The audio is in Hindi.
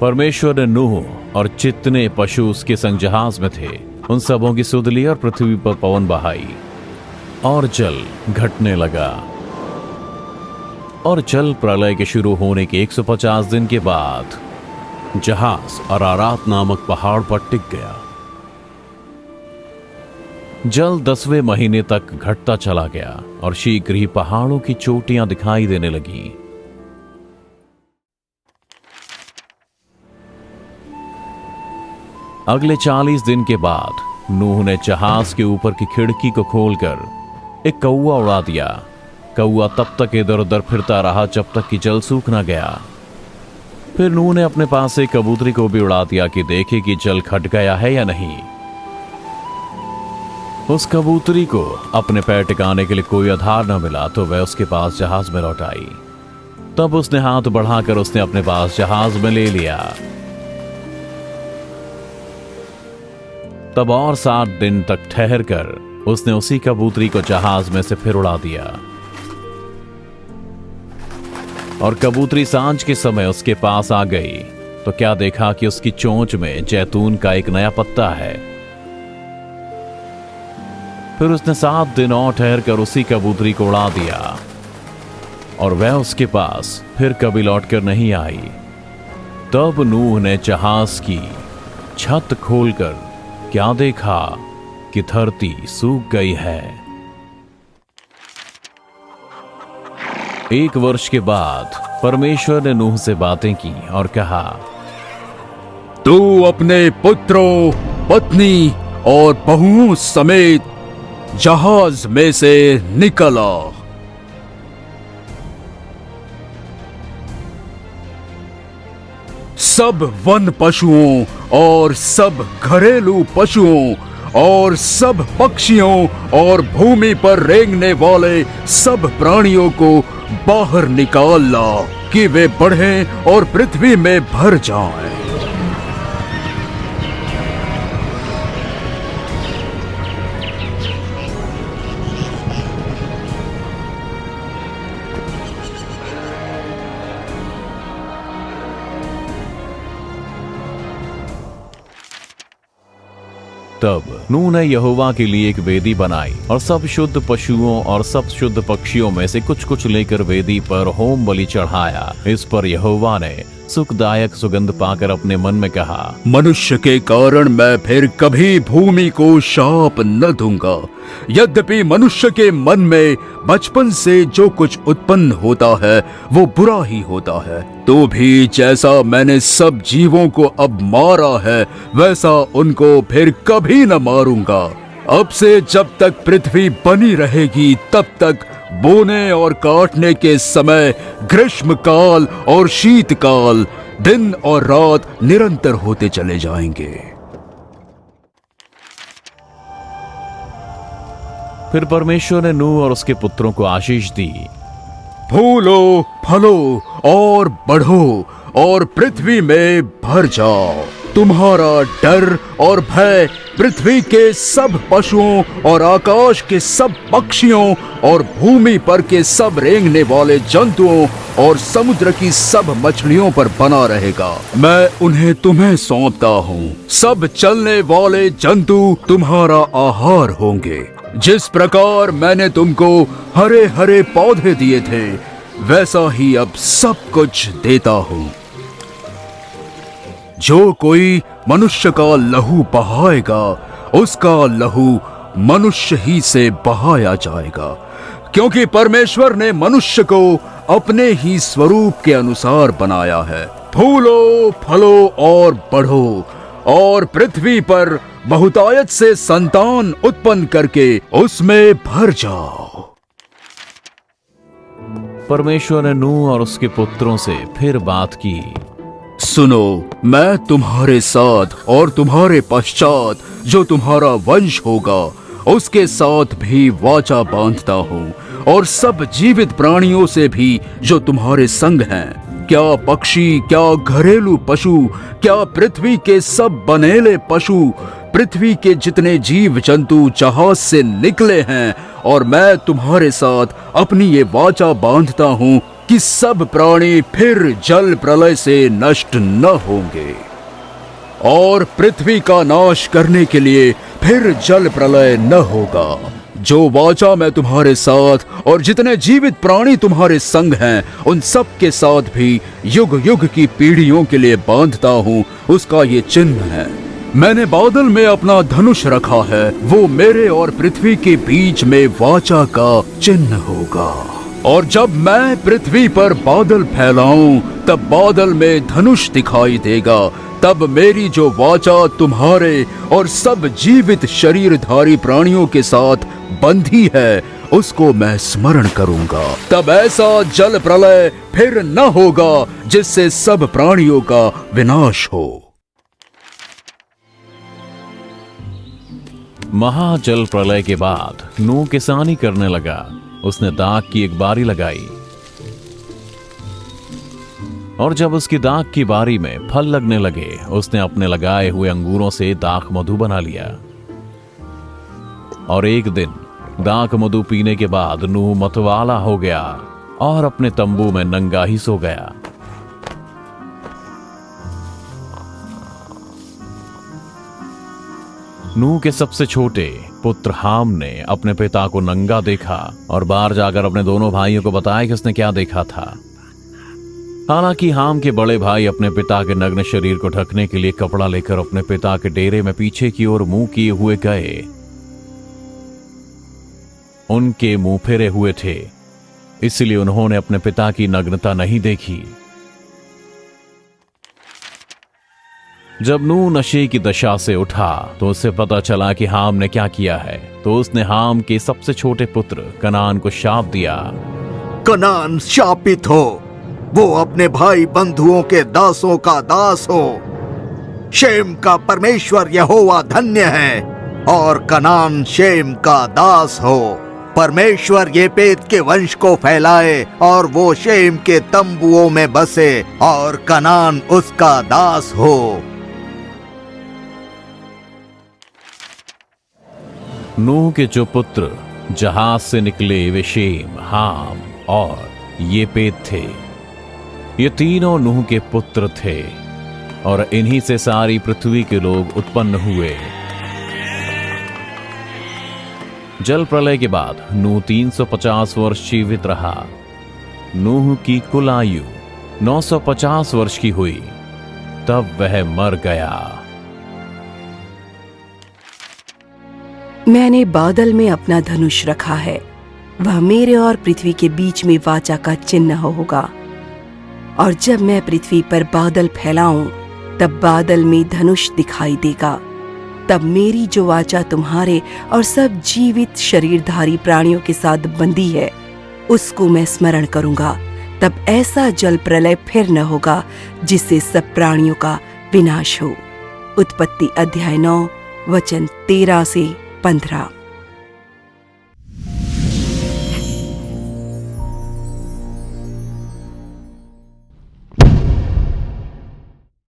परमेश्वर ने नूह और जितने पशु उसके संग जहाज में थे उन सबों की सुध ली और पृथ्वी पर पवन बहाई और जल घटने लगा। और जल प्रलय के शुरू होने के 150 दिन के बाद जहाज अरारात नामक पहाड़ पर टिक गया। जल 10वें महीने तक घटता चला गया और शीघ्र ही पहाड़ों की चोटियां दिखाई देने लगी। अगले 40 दिन के बाद नूह ने जहाज के ऊपर की खिड़की को खोलकर एक कौवा उड़ा दिया। कौवा तब तक इधर उधर फिरता रहा जब तक कि जल सूख न गया। फिर नूह ने अपने पास से कबूतरी को भी उड़ा दिया कि देखे कि जल घट गया है या नहीं। उस कबूतरी को अपने पैर टिकाने के लिए कोई आधार न मिला तो वह उसके पास जहाज में लौट आई। तब उसने हाथ बढ़ाकर उसने अपने पास जहाज में ले लिया। तब और 7 दिन तक ठहर कर उसने उसी कबूतरी को जहाज में से फिर उड़ा दिया। और कबूतरी सांझ के समय उसके पास आ गई तो क्या देखा कि उसकी चोंच में जैतून का एक नया पत्ता है। फिर उसने 7 दिन और ठहर कर उसी कबूतरी को उड़ा दिया और वह उसके पास फिर कभी लौटकर नहीं आई। तब नूह ने जहाज की छत खोलकर क्या देखा कि धरती सूख गई है। 1 वर्ष के बाद परमेश्वर ने नूह से बातें की और कहा, तू अपने पुत्रों, पत्नी और बहुओं समेत जहाज में से निकल आ। सब वन पशुओं और सब घरेलू पशुओं और सब पक्षियों और भूमि पर रेंगने वाले सब प्राणियों को बाहर निकाल ला कि वे बढ़ें और पृथ्वी में भर जाएं। तब नूह ने यहोवा के लिए एक वेदी बनाई और सब शुद्ध पशुओं और सब शुद्ध पक्षियों में से कुछ कुछ लेकर वेदी पर होम बलि चढ़ाया। इस पर यहोवा ने सुखदायक सुगंध पाकर अपने मन में कहा, मनुष्य के कारण मैं फिर कभी भूमि को शाप न दूंगा। यद्यपि मनुष्य के मन में बचपन से जो कुछ उत्पन्न होता है वो बुरा ही होता है, तो भी जैसा मैंने सब जीवों को अब मारा है वैसा उनको फिर कभी न मारूंगा। अब से जब तक पृथ्वी बनी रहेगी तब तक बोने और काटने के समय ग्रीष्म काल और शीतकाल, दिन और रात निरंतर होते चले जाएंगे। फिर परमेश्वर ने नूह और उसके पुत्रों को आशीष दी, फूलो, फलो और बढ़ो और पृथ्वी में भर जाओ। तुम्हारा डर और भय पृथ्वी के सब पशुओं और आकाश के सब पक्षियों और भूमि पर के सब रेंगने वाले जंतुओं और समुद्र की सब मछलियों पर बना रहेगा। मैं उन्हें तुम्हें सौंपता हूँ। सब चलने वाले जंतु तुम्हारा आहार होंगे। जिस प्रकार मैंने तुमको हरे हरे पौधे दिए थे वैसा ही अब सब कुछ देता हूँ। जो कोई मनुष्य का लहू बहाएगा उसका लहू मनुष्य ही से बहाया जाएगा, क्योंकि परमेश्वर ने मनुष्य को अपने ही स्वरूप के अनुसार बनाया है। फूलो, फलो और बढ़ो और पृथ्वी पर बहुतायत से संतान उत्पन्न करके उसमें भर जाओ। परमेश्वर ने नूह और उसके पुत्रों से फिर बात की, सुनो, मैं तुम्हारे साथ और तुम्हारे पश्चात जो तुम्हारा वंश होगा उसके साथ भी वाचा बांधता हूँ, और सब जीवित प्राणियों से भी जो तुम्हारे संग हैं, क्या पक्षी, क्या घरेलू पशु, क्या पृथ्वी के सब बनेले पशु, पृथ्वी के जितने जीव जंतु जहाज से निकले हैं। और मैं तुम्हारे साथ अपनी ये वाचा बांधता हूँ कि कि सब प्राणी फिर जल प्रलय से नष्ट न होंगे और पृथ्वी का नाश करने के लिए फिर जल प्रलय न होगा। जो वाचा मैं तुम्हारे साथ और जितने जीवित प्राणी तुम्हारे संग हैं उन सब के साथ भी युग युग की पीढ़ियों के लिए बांधता हूँ, उसका ये चिन्ह है। मैंने बादल में अपना धनुष रखा है, वो मेरे और पृथ्वी के बीच में वाचा का चिन्ह होगा। और जब मैं पृथ्वी पर बादल फैलाऊं तब बादल में धनुष दिखाई देगा। तब मेरी जो वाचा तुम्हारे और सब जीवित शरीरधारी प्राणियों के साथ बंधी है उसको मैं स्मरण करूंगा। तब ऐसा जल प्रलय फिर न होगा जिससे सब प्राणियों का विनाश हो। महाजल प्रलय के बाद नूह किसानी करने लगा। उसने दाख की एक बारी लगाई और जब उसकी दाख की बारी में फल लगने लगे उसने अपने लगाए हुए अंगूरों से दाख मधु बना लिया। और एक दिन दाख मधु पीने के बाद नूह मतवाला हो गया और अपने तंबू में नंगा ही सो गया। नूह के सबसे छोटे पुत्र हाम ने अपने पिता को नंगा देखा और बाहर जाकर अपने दोनों भाइयों को बताया कि उसने क्या देखा था। हालांकि हाम के बड़े भाई अपने पिता के नग्न शरीर को ढकने के लिए कपड़ा लेकर अपने पिता के डेरे में पीछे की ओर मुंह किए हुए गए। उनके मुंह फेरे हुए थे, इसलिए उन्होंने अपने पिता की नग्नता नहीं देखी। जब नूह नशे की दशा से उठा तो उसे पता चला कि हाम ने क्या किया है, तो उसने हाम के सबसे छोटे पुत्र कनान को शाप दिया। कनान शापित हो, वो अपने भाई बंधुओं के दासों का दास हो। शेम का परमेश्वर यहोवा धन्य है और कनान शेम का दास हो। परमेश्वर येपेत के वंश को फैलाए और वो शेम के तंबुओं में बसे और कनान उसका दास हो। नूह के जो पुत्र जहाज से निकले वे शेम, हाम और येपेत थे। ये तीनों नूह के पुत्र थे और इन्हीं से सारी पृथ्वी के लोग उत्पन्न हुए। जल प्रलय के बाद नूह 350 वर्ष जीवित रहा। नूह की कुल आयु 950 वर्ष की हुई, तब वह मर गया। मैंने बादल में अपना धनुष रखा है, वह मेरे और पृथ्वी के बीच में वाचा का चिन्ह होगा। और जब मैं पृथ्वी पर बादल फैलाऊं तब बादल में धनुष दिखाई देगा। तब मेरी जो वाचा तुम्हारे और सब जीवित शरीरधारी प्राणियों के साथ बंधी है उसको मैं स्मरण करूंगा। तब ऐसा जल प्रलय फिर न होगा जिससे सब प्राणियों का विनाश हो। उत्पत्ति अध्याय 9 वचन 13 से 15।